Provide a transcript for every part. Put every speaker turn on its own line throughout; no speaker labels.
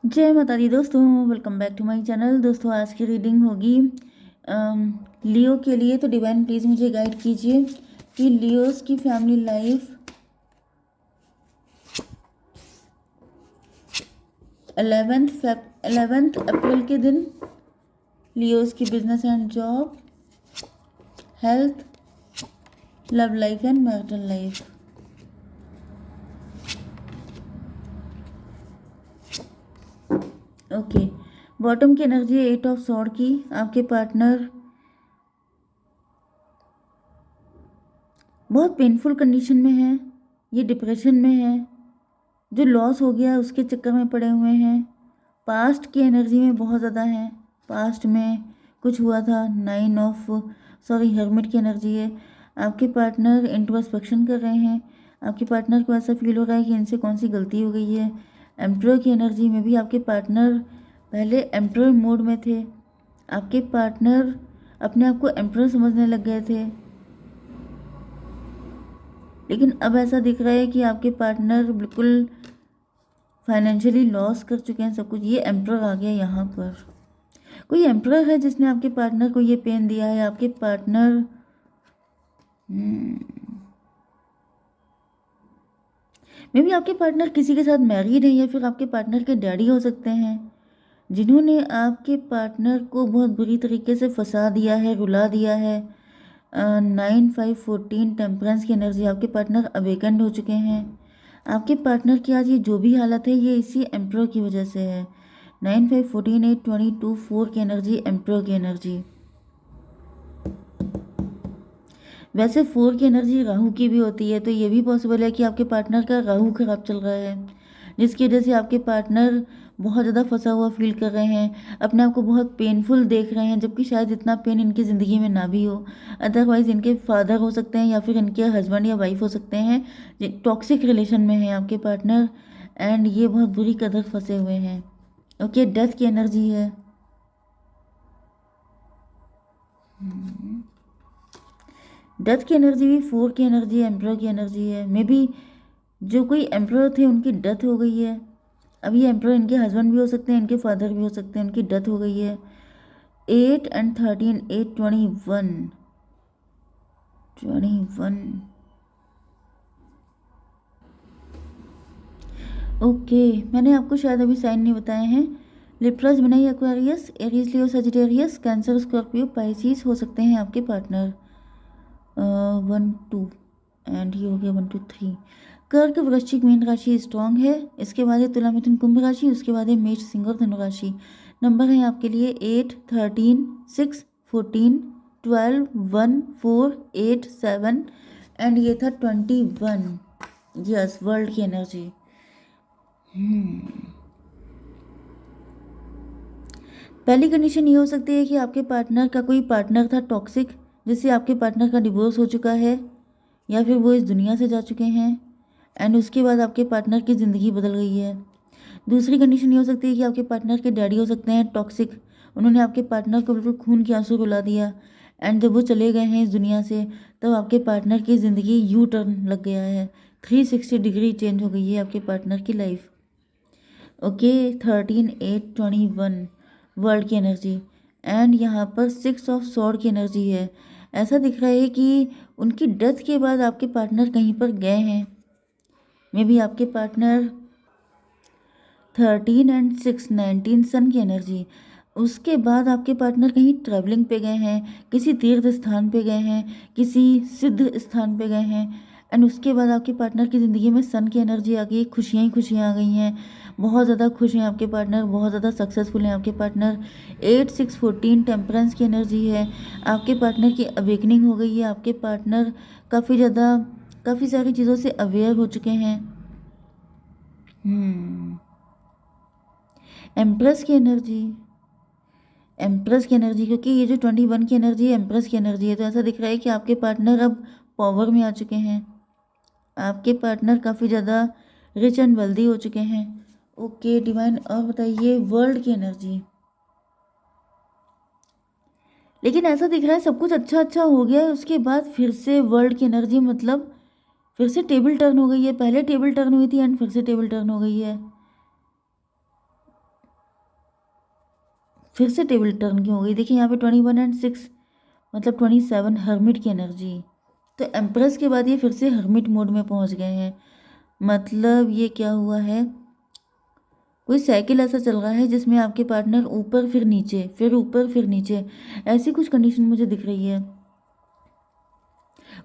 जय माता दी दोस्तों, welcome back to my channel. दोस्तों आज की रीडिंग होगी लियो के लिए। तो डिवाइन प्लीज़ मुझे गाइड कीजिए कि लियोस की फैमिली लाइफ 11 अप्रैल के दिन, लियोस की business and job, health, love life and marital life. Okay, bottom की एनर्जी 8 ऑफ सॉर्ड की। आपके पार्टनर बहुत पेनफुल कंडीशन में है, ये डिप्रेशन में है, जो लॉस हो गया उसके चक्कर में पड़े हुए हैं। पास्ट की एनर्जी में बहुत ज़्यादा है, पास्ट में कुछ हुआ था। हर्मिट की एनर्जी है। आपके पार्टनर इंट्रोस्पेक्शन कर रहे हैं। आपके पार्टनर को ऐसा फील हो रहा है कि इनसे कौन सी गलती हो गई है। एम्प्रोर की एनर्जी में भी आपके पार्टनर पहले एम्प्रोर मोड में थे। आपके पार्टनर अपने आप को एम्प्रोर समझने लग गए थे, लेकिन अब ऐसा दिख रहा है कि आपके पार्टनर बिल्कुल फाइनेंशियली लॉस कर चुके हैं सब कुछ। ये एम्प्रर आ गया यहाँ पर। कोई एम्प्रर है जिसने आपके पार्टनर को ये पेन दिया है। आपके पार्टनर मे बी आपके पार्टनर किसी के साथ मैरिड है, या फिर आपके पार्टनर के डैडी हो सकते हैं, जिन्होंने आपके पार्टनर को बहुत बुरी तरीके से फंसा दिया है, रुला दिया है। 9 5 14 टेम्परेंस की एनर्जी। आपके पार्टनर अवेकेंड हो चुके हैं। आपके पार्टनर की आज ये जो भी हालत है ये इसी एम्प्रो की वजह से है। 9 5 14 8 22 4 की एनर्जी, एम्प्रो की एनर्जी। वैसे 4 की एनर्जी राहु की भी होती है, तो ये भी पॉसिबल है कि आपके पार्टनर का राहु खराब चल रहा है, जिसकी वजह से आपके पार्टनर बहुत ज़्यादा फंसा हुआ फील कर रहे हैं, अपने आप को बहुत पेनफुल देख रहे हैं, जबकि शायद इतना पेन इनकी ज़िंदगी में ना भी हो। अदरवाइज़ इनके फादर हो सकते हैं, या फिर इनके हस्बैंड या वाइफ हो सकते हैं। टॉक्सिक रिलेशन में है आपके पार्टनर, एंड ये बहुत बुरी कदर फंसे हुए हैं। ओके, डेथ की एनर्जी है। डेथ की एनर्जी भी 4 की एनर्जी, एम्प्रर की एनर्जी है। मे बी जो कोई एम्प्रर थे उनकी डेथ हो गई है। अब ये एम्प्रर इनके हस्बैंड भी हो सकते हैं, इनके फादर भी हो सकते हैं, उनकी डेथ हो गई है। 8 and 13, 8 21। ओके, मैंने आपको शायद अभी साइन नहीं बताए हैं। लिप्रा, जेमिनी, एक्वेरियस, एरीज, लियो, सजिटेरियस, कैंसर, स्कॉर्पियो, पाइसिस हो सकते हैं आपके पार्टनर। 1 2 एंड ये हो गया 1 2 3। कर्क, वृश्चिक, मीन राशि स्ट्रांग है। इसके बाद है तुला, मिथुन, कुंभ राशि। उसके बाद है मेष, सिंह और धनु राशि। नंबर है आपके लिए 8 13 6 14 12 1 4 8 7 एंड ये था 21। यस, वर्ल्ड की एनर्जी। पहली कंडीशन ये हो सकती है कि आपके पार्टनर का कोई पार्टनर था टॉक्सिक, जिससे आपके पार्टनर का डिवोर्स हो चुका है, या फिर वो इस दुनिया से जा चुके हैं, एंड उसके बाद आपके पार्टनर की ज़िंदगी बदल गई है। दूसरी कंडीशन ये हो सकती है कि आपके पार्टनर के डैडी हो सकते हैं टॉक्सिक। उन्होंने आपके पार्टनर को बिल्कुल खून के आंसू रुला दिया, एंड जब वो चले गए हैं इस दुनिया से, तब आपके पार्टनर की ज़िंदगी यू टर्न लग गया है। 360 डिग्री चेंज हो गई है आपके पार्टनर की लाइफ। ओके, 13 8 21 वर्ल्ड की एनर्जी, एंड यहाँ पर 6 ऑफ सॉर्ड की एनर्जी है। ऐसा दिख रहा है कि उनकी डेथ के बाद आपके पार्टनर कहीं पर गए हैं। मे बी आपके पार्टनर 13 एंड 6 19 सन की एनर्जी। उसके बाद आपके पार्टनर कहीं ट्रैवलिंग पे गए हैं, किसी तीर्थ स्थान पे गए हैं, किसी सिद्ध स्थान पे गए हैं, एंड उसके बाद आपके पार्टनर की ज़िंदगी में सन की एनर्जी आ गई, खुशियाँ ही खुशियाँ आ गई हैं। बहुत ज़्यादा खुश हैं आपके पार्टनर, बहुत ज़्यादा सक्सेसफुल हैं आपके पार्टनर। 8 6 14 टेम्परेंस की एनर्जी है। आपके पार्टनर की अवेकनिंग हो गई है। आपके पार्टनर काफ़ी सारी चीज़ों से अवेयर हो चुके हैं। एम्प्रेस की एनर्जी, एम्प्रेस की एनर्जी, क्योंकि ये जो 21 की एनर्जी है एम्प्रेस की एनर्जी है, तो ऐसा दिख रहा है कि आपके पार्टनर अब पावर में आ चुके हैं। आपके पार्टनर काफ़ी ज़्यादा रिच एंड वेल्दी हो चुके हैं। ओके डिवाइन, और बताइए वर्ल्ड की एनर्जी। लेकिन ऐसा दिख रहा है सब कुछ अच्छा अच्छा हो गया है, उसके बाद फिर से वर्ल्ड की एनर्जी, मतलब फिर से टेबल टर्न हो गई है। पहले टेबल टर्न हुई थी एंड फिर से टेबल टर्न हो गई है। फिर से टेबल टर्न क्यों हो गई? देखिए यहाँ पे 21 एंड 6 मतलब 27 हर्मिट की एनर्जी। तो एम्प्रेस के बाद ये फिर से हर्मिट मोड में पहुंच गए हैं। मतलब ये क्या हुआ है, कोई साइकिल ऐसा चल रहा है जिसमें आपके पार्टनर ऊपर फिर नीचे, फिर ऊपर फिर नीचे, ऐसी कुछ कंडीशन मुझे दिख रही है।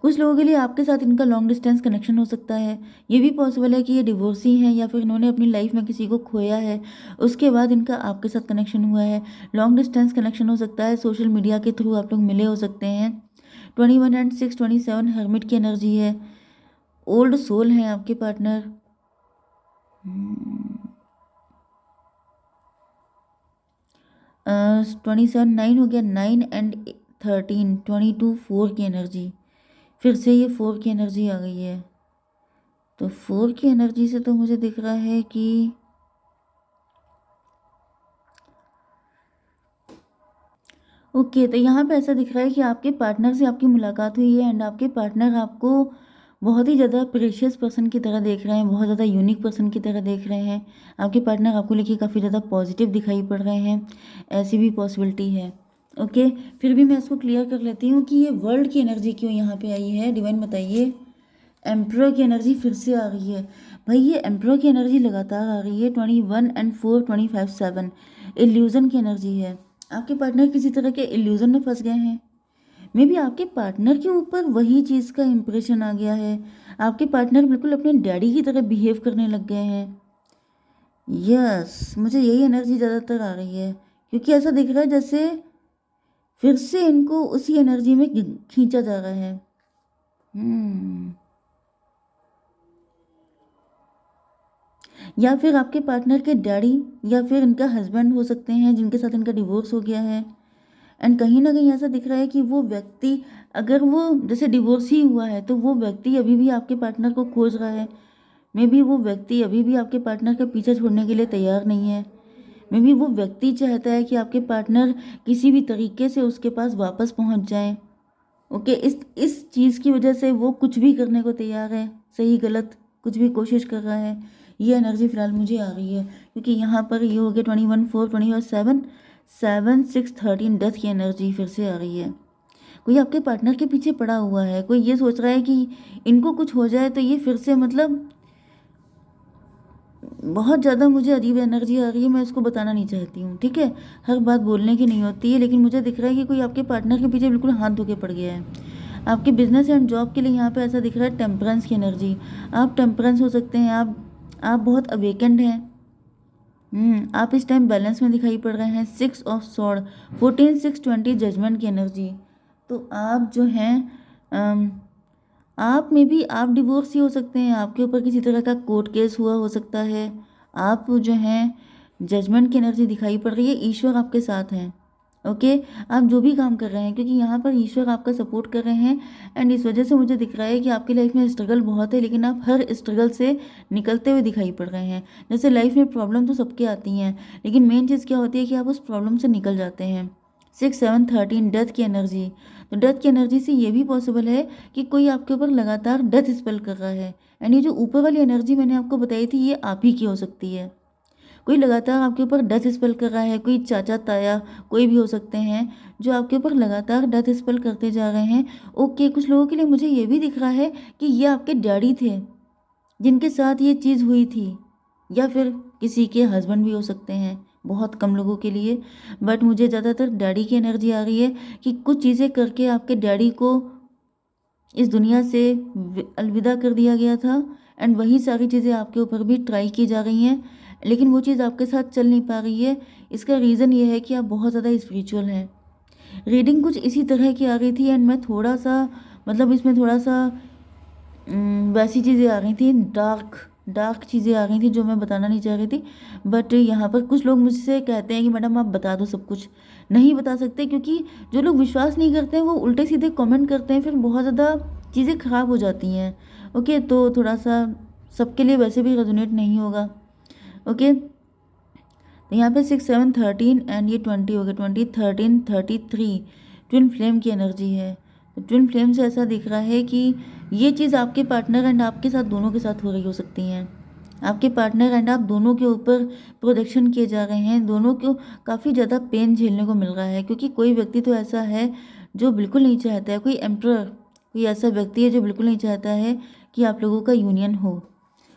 कुछ लोगों के लिए आपके साथ इनका लॉन्ग डिस्टेंस कनेक्शन हो सकता है। ये भी पॉसिबल है कि ये डिवोर्सी हैं या फिर इन्होंने अपनी लाइफ में किसी को खोया है, उसके बाद इनका आपके साथ कनेक्शन हुआ है। लॉन्ग डिस्टेंस कनेक्शन हो सकता है, सोशल मीडिया के थ्रू आप लोग मिले हो सकते हैं। 21 एंड 6 27 हर्मिट की एनर्जी है। ओल्ड सोल है आपके पार्टनर। 27 9 हो गया, 9 एंड 13 22 4 की एनर्जी। फिर से ये 4 की एनर्जी आ गई है। तो 4 की एनर्जी से तो मुझे दिख रहा है कि ओके, तो यहाँ पे ऐसा दिख रहा है कि आपके पार्टनर से आपकी मुलाकात हुई है एंड आपके पार्टनर आपको बहुत ही ज़्यादा प्रेशियस पर्सन की तरह देख रहे हैं, बहुत ज़्यादा यूनिक पर्सन की तरह देख रहे हैं। आपके पार्टनर आपको लेके काफ़ी ज़्यादा पॉजिटिव दिखाई पड़ रहे हैं, ऐसी भी पॉसिबिलिटी है। ओके, फिर भी मैं इसको क्लियर कर लेती हूँ कि ये वर्ल्ड की एनर्जी क्यों यहाँ पे आई है। डिवाइन बताइए। एम्प्रोर की एनर्जी फिर से आ रही है। भाई ये एम्प्रोर की एनर्जी लगातार आ रही है। 21 एंड 4 25 7 इल्यूज़न की एनर्जी है। आपके पार्टनर किसी तरह के इल्यूज़न में फंस गए हैं। मे बी आपके पार्टनर के ऊपर वही चीज़ का इम्प्रेशन आ गया है। आपके पार्टनर बिल्कुल अपने डैडी की तरह बिहेव करने लग गए हैं। यस, मुझे यही एनर्जी ज़्यादातर आ रही है, क्योंकि ऐसा दिख रहा है जैसे फिर से इनको उसी एनर्जी में खींचा जा रहा है। या फिर आपके पार्टनर के डैडी या फिर इनका हस्बैंड हो सकते हैं जिनके साथ इनका डिवोर्स हो गया है। एंड कहीं ना कहीं ऐसा दिख रहा है कि वो व्यक्ति, अगर वो जैसे डिवोर्स ही हुआ है तो वो व्यक्ति अभी भी आपके पार्टनर को खोज रहा है। मे बी वो व्यक्ति अभी भी आपके पार्टनर का पीछा छोड़ने के लिए तैयार नहीं है। मे बी वो व्यक्ति चाहता है कि आपके पार्टनर किसी भी तरीके से उसके पास वापस पहुंच जाए। ओके, इस चीज़ की वजह से वो कुछ भी करने को तैयार है, सही गलत कुछ भी कोशिश कर रहा है। ये एनर्जी फिलहाल मुझे आ रही है, क्योंकि यहाँ पर ये हो गया 21 4 21 7 7 6 13 डेथ की एनर्जी फिर से आ रही है। कोई आपके पार्टनर के पीछे पड़ा हुआ है, कोई ये सोच रहा है कि इनको कुछ हो जाए तो ये फिर से, मतलब बहुत ज़्यादा मुझे अजीब एनर्जी आ रही है। मैं इसको बताना नहीं चाहती हूँ, ठीक है, हर बात बोलने की नहीं होती है, लेकिन मुझे दिख रहा है कि कोई आपके पार्टनर के पीछे बिल्कुल हाथ धो के पड़ गया है। आपके बिजनेस एंड जॉब के लिए यहाँ पे ऐसा दिख रहा है टेम्परेंस की एनर्जी। आप टेम्परेंस हो सकते हैं, आप बहुत अवेकेंड हैं। आप इस टाइम बैलेंस में दिखाई पड़ रहे हैं। 6 ऑफ सॉर्ड 14 6 20 जजमेंट की एनर्जी। तो आप जो हैं आप में भी आप डिवोर्स ही हो सकते हैं, आपके ऊपर किसी तरह का कोर्ट केस हुआ हो सकता है। आप जो हैं जजमेंट की एनर्जी दिखाई पड़ रही है। ईश्वर आपके साथ हैं। ओके, आप जो भी काम कर रहे हैं, क्योंकि यहाँ पर ईश्वर आपका सपोर्ट कर रहे हैं एंड इस वजह से मुझे दिख रहा है कि आपकी लाइफ में स्ट्रगल बहुत है, लेकिन आप हर स्ट्रगल से निकलते हुए दिखाई पड़ रहे हैं। जैसे लाइफ में प्रॉब्लम तो सबके आती हैं, लेकिन मेन चीज़ क्या होती है कि आप उस प्रॉब्लम से निकल जाते हैं। 6 7 13 डेथ की एनर्जी। तो डेथ की एनर्जी से ये भी पॉसिबल है कि कोई आपके ऊपर लगातार डेथ स्पेल कर रहा है। एंड ये जो ऊपर वाली एनर्जी मैंने आपको बताई थी, ये आप ही की हो सकती है। कोई लगातार आपके ऊपर डेथ स्पेल कर रहा है, कोई चाचा ताया कोई भी हो सकते हैं जो आपके ऊपर लगातार डेथ स्पेल करते जा रहे हैं। ओके, कुछ लोगों के लिए मुझे ये भी दिख रहा है कि ये आपके डैडी थे जिनके साथ ये चीज़ हुई थी, या फिर किसी के हस्बैंड भी हो सकते हैं, बहुत कम लोगों के लिए। बट मुझे ज़्यादातर डैडी की एनर्जी आ रही है कि कुछ चीज़ें करके आपके डैडी को इस दुनिया से अलविदा कर दिया गया था एंड वही सारी चीज़ें आपके ऊपर भी ट्राई की जा रही हैं, लेकिन वो चीज़ आपके साथ चल नहीं पा रही है। इसका रीज़न ये है कि आप बहुत ज़्यादा स्पिरिचुअल हैं। रीडिंग कुछ इसी तरह की आ रही थी एंड मैं थोड़ा सा, मतलब इसमें थोड़ा सा वैसी चीज़ें आ रही थी, डार्क चीज़ें आ रही थी जो मैं बताना नहीं चाह रही थी। बट यहाँ पर कुछ लोग मुझसे कहते हैं कि मैडम आप बता दो सब कुछ। नहीं बता सकते, क्योंकि जो लोग विश्वास नहीं करते हैं वो उल्टे सीधे कमेंट करते हैं, फिर बहुत ज़्यादा चीज़ें ख़राब हो जाती हैं। ओके, तो थोड़ा सा सबके लिए वैसे भी रेजोनेट नहीं होगा। ओके, तो यहाँ पे 6 7 13 एंड ये 20 हो गया, 20 13 33 ट्विन फ्लेम की एनर्जी है। तो ट्विन फ्लेम से ऐसा दिख रहा है कि ये चीज़ आपके पार्टनर एंड आपके साथ दोनों के साथ हो रही हो सकती हैं। आपके पार्टनर एंड आप दोनों के ऊपर प्रोटेक्शन किए जा रहे हैं, दोनों को काफ़ी ज़्यादा पेन झेलने को मिल रहा है, क्योंकि कोई व्यक्ति तो ऐसा है जो बिल्कुल नहीं चाहता है, कोई एम्परर, कोई ऐसा व्यक्ति है जो बिल्कुल नहीं चाहता है कि आप लोगों का यूनियन हो।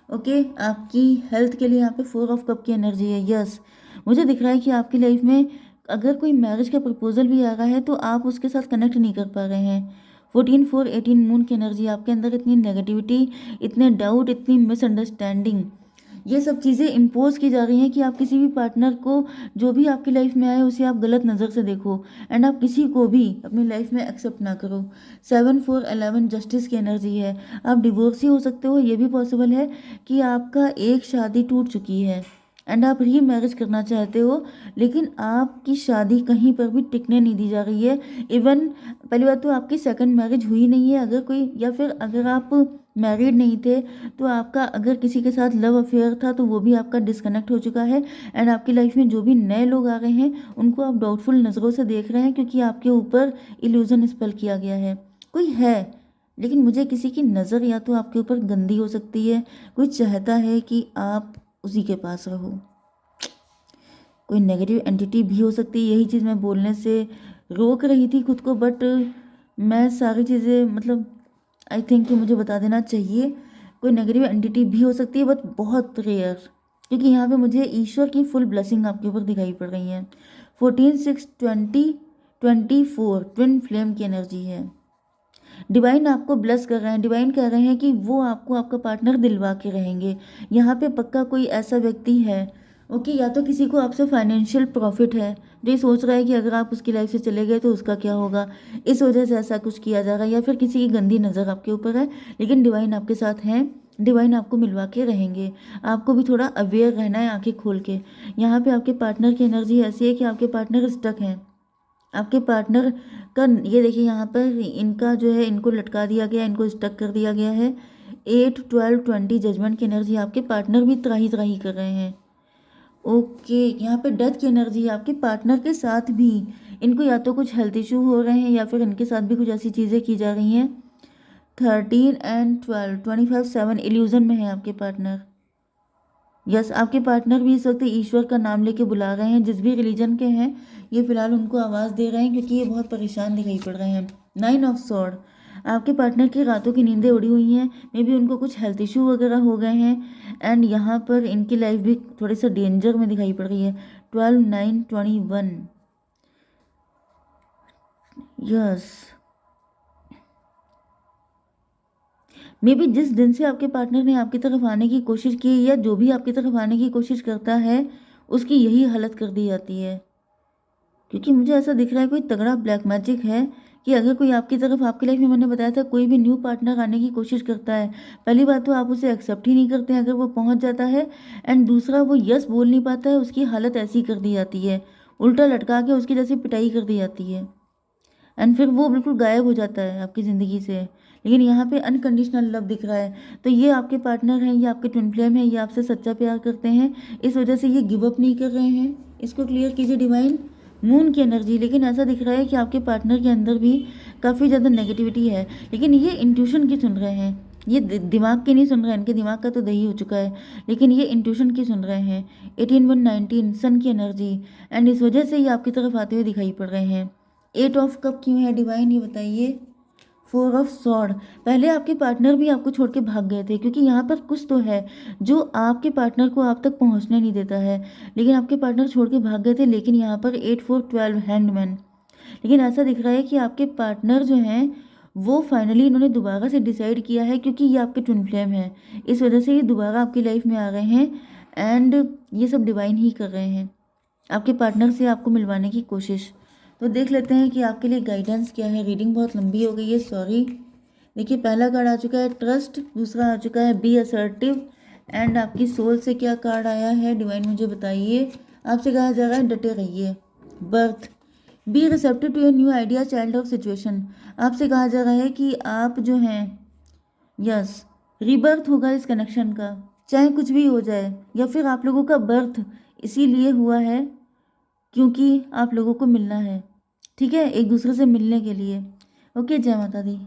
ओके, आपकी हेल्थ के लिए यहाँ पे 4 ऑफ कप की एनर्जी है। यस, मुझे दिख रहा है कि आपकी लाइफ में अगर कोई मैरिज का प्रपोजल भी आ रहा है तो आप उसके साथ कनेक्ट नहीं कर पा रहे हैं। 14/4/18 मून की एनर्जी, आपके अंदर इतनी नेगेटिविटी, इतने डाउट, इतनी मिसअंडरस्टैंडिंग, ये सब चीज़ें इम्पोज की जा रही हैं कि आप किसी भी पार्टनर को जो भी आपकी लाइफ में आए उसे आप गलत नज़र से देखो एंड आप किसी को भी अपनी लाइफ में एक्सेप्ट ना करो। 7/4/11 जस्टिस की एनर्जी है। आप डिवोर्सी हो सकते हो, ये भी पॉसिबल है कि आपका एक शादी टूट चुकी है एंड आप री मैरिज करना चाहते हो, लेकिन आपकी शादी कहीं पर भी टिकने नहीं दी जा रही है। इवन पहली बात तो आपकी सेकंड मैरिज हुई नहीं है अगर कोई, या फिर अगर आप मैरिड नहीं थे तो आपका अगर किसी के साथ लव अफेयर था तो वो भी आपका डिस्कनेक्ट हो चुका है एंड आपकी लाइफ में जो भी नए लोग आ रहे हैं उनको आप डाउटफुल नज़रों से देख रहे हैं, क्योंकि आपके ऊपर इल्यूजन स्पेल किया गया है। कोई है, लेकिन मुझे किसी की नज़र या तो आपके ऊपर गंदी हो सकती है, कोई चाहता है कि आप उसी के पास रहो, कोई नेगेटिव एंटिटी भी हो सकती है। यही चीज़ मैं बोलने से रोक रही थी खुद को, बट मैं सारी चीज़ें मतलब आई थिंक कि मुझे बता देना चाहिए। कोई नेगेटिव एंटिटी भी हो सकती है, बट बहुत रेयर, क्योंकि यहाँ पे मुझे ईश्वर की फुल ब्लेसिंग आपके ऊपर दिखाई पड़ रही है। 14/6/20/24 ट्विन फ्लेम की एनर्जी है। डिवाइन आपको ब्लेस कर रहे हैं, डिवाइन कह रहे हैं कि वो आपको आपका पार्टनर दिलवा के रहेंगे। यहाँ पे पक्का कोई ऐसा व्यक्ति है, ओके, या तो किसी को आपसे फाइनेंशियल प्रॉफिट है जो ये सोच रहा है कि अगर आप उसकी लाइफ से चले गए तो उसका क्या होगा, इस वजह से ऐसा कुछ किया जा रहा है, या फिर किसी की गंदी नज़र आपके ऊपर है, लेकिन डिवाइन आपके साथ हैं, डिवाइन आपको मिलवा के रहेंगे। आपको भी थोड़ा अवेयर रहना है, आंखें खोल के। यहाँ पे आपके पार्टनर की एनर्जी ऐसी है कि आपके पार्टनर स्टक हैं। आपके पार्टनर का ये देखिए, यहाँ पर इनका जो है, इनको लटका दिया गया, इनको स्टक कर दिया गया है। 8/12/20 जजमेंट की एनर्जी, आपके पार्टनर भी त्राही त्राही कर रहे हैं। ओके, यहाँ पे डेथ की एनर्जी है। आपके पार्टनर के साथ भी इनको या तो कुछ हेल्थ इशू हो रहे हैं या फिर इनके साथ भी कुछ ऐसी चीज़ें की जा रही हैं। 13/12 25/7 इल्यूजन में है आपके पार्टनर। यस, आपके पार्टनर भी इस वक्त ईश्वर का नाम लेके बुला रहे हैं, जिस भी रिलीजन के हैं ये फिलहाल उनको आवाज़ दे रहे हैं, क्योंकि ये बहुत परेशान दिखाई पड़ रहे हैं। 9 ऑफ स्वॉर्ड, आपके पार्टनर की रातों की नींदें उड़ी हुई हैं, मे बी उनको कुछ हेल्थ इशू वगैरह हो गए हैं एंड यहाँ पर इनकी लाइफ भी थोड़ी सा डेंजर में दिखाई पड़ रही है। 12/9/21 यस, मे बी जिस दिन से आपके पार्टनर ने आपकी तरफ आने की कोशिश की, या जो भी आपकी तरफ आने की कोशिश करता है उसकी यही हालत कर दी जाती है, क्योंकि मुझे ऐसा दिख रहा है कोई तगड़ा ब्लैक मैजिक है कि अगर कोई आपकी तरफ, आपकी लाइफ में मैंने बताया था कोई भी न्यू पार्टनर आने की कोशिश करता है, पहली बात तो आप उसे एक्सेप्ट ही नहीं करते हैं अगर वो पहुंच जाता है, एंड दूसरा वो यस बोल नहीं पाता है, उसकी हालत ऐसी कर दी जाती है, उल्टा लटका के उसकी जैसी पिटाई कर दी जाती है एंड फिर वो बिल्कुल गायब हो जाता है आपकी ज़िंदगी से। लेकिन यहाँ पे अनकंडीशनल लव दिख रहा है, तो ये आपके पार्टनर हैं, ये आपके ट्विन फ्लेम हैं, ये आपसे सच्चा प्यार करते हैं, इस वजह से ये गिव अप नहीं कर रहे हैं। इसको क्लियर कीजिए डिवाइन। मून की एनर्जी, लेकिन ऐसा दिख रहा है कि आपके पार्टनर के अंदर भी काफ़ी ज़्यादा नेगेटिविटी है, लेकिन ये इंट्यूशन की सुन रहे हैं, ये दिमाग की नहीं सुन रहे हैं, इनके दिमाग का तो दही हो चुका है, लेकिन ये इंट्यूशन की सुन रहे हैं। 18/1/19 सन की एनर्जी, एंड इस वजह से ये आपकी तरफ आते हुए दिखाई पड़ रहे हैं। 8 ऑफ कप क्यों है डिवाइन, ये बताइए। 4 ऑफ सॉर्ड, पहले आपके पार्टनर भी आपको छोड़ के भाग गए थे, क्योंकि यहाँ पर कुछ तो है जो आपके पार्टनर को आप तक पहुँचने नहीं देता है, लेकिन आपके पार्टनर छोड़ के भाग गए थे। लेकिन यहाँ पर 8/4/12 हैंडमैन, लेकिन ऐसा दिख रहा है कि आपके पार्टनर जो हैं वो फाइनली इन्होंने दोबारा से डिसाइड किया है, क्योंकि ये आपके ट्विन फ्लेम हैं, इस वजह से ये दोबारा आपकी लाइफ में आ रहे हैं एंड ये सब डिवाइन ही कर रहे हैं आपके पार्टनर से आपको मिलवाने की कोशिश। तो देख लेते हैं कि आपके लिए गाइडेंस क्या है। रीडिंग बहुत लंबी हो गई है, सॉरी। देखिए, पहला कार्ड आ चुका है ट्रस्ट, दूसरा आ चुका है बी असर्टिव, एंड आपकी सोल से क्या कार्ड आया है डिवाइन मुझे बताइए। आपसे कहा जा रहा है डटे रहिए। Birth, be receptive to a new idea, child of situation, आपसे कहा जा रहा है कि आप जो हैं, यस, रीबर्थ होगा इस कनेक्शन का, चाहे कुछ भी हो जाए, या फिर आप लोगों का बर्थ इसीलिए हुआ है क्योंकि आप लोगों को मिलना है, ठीक है, एक दूसरे से मिलने के लिए। ओके, जय माता दी।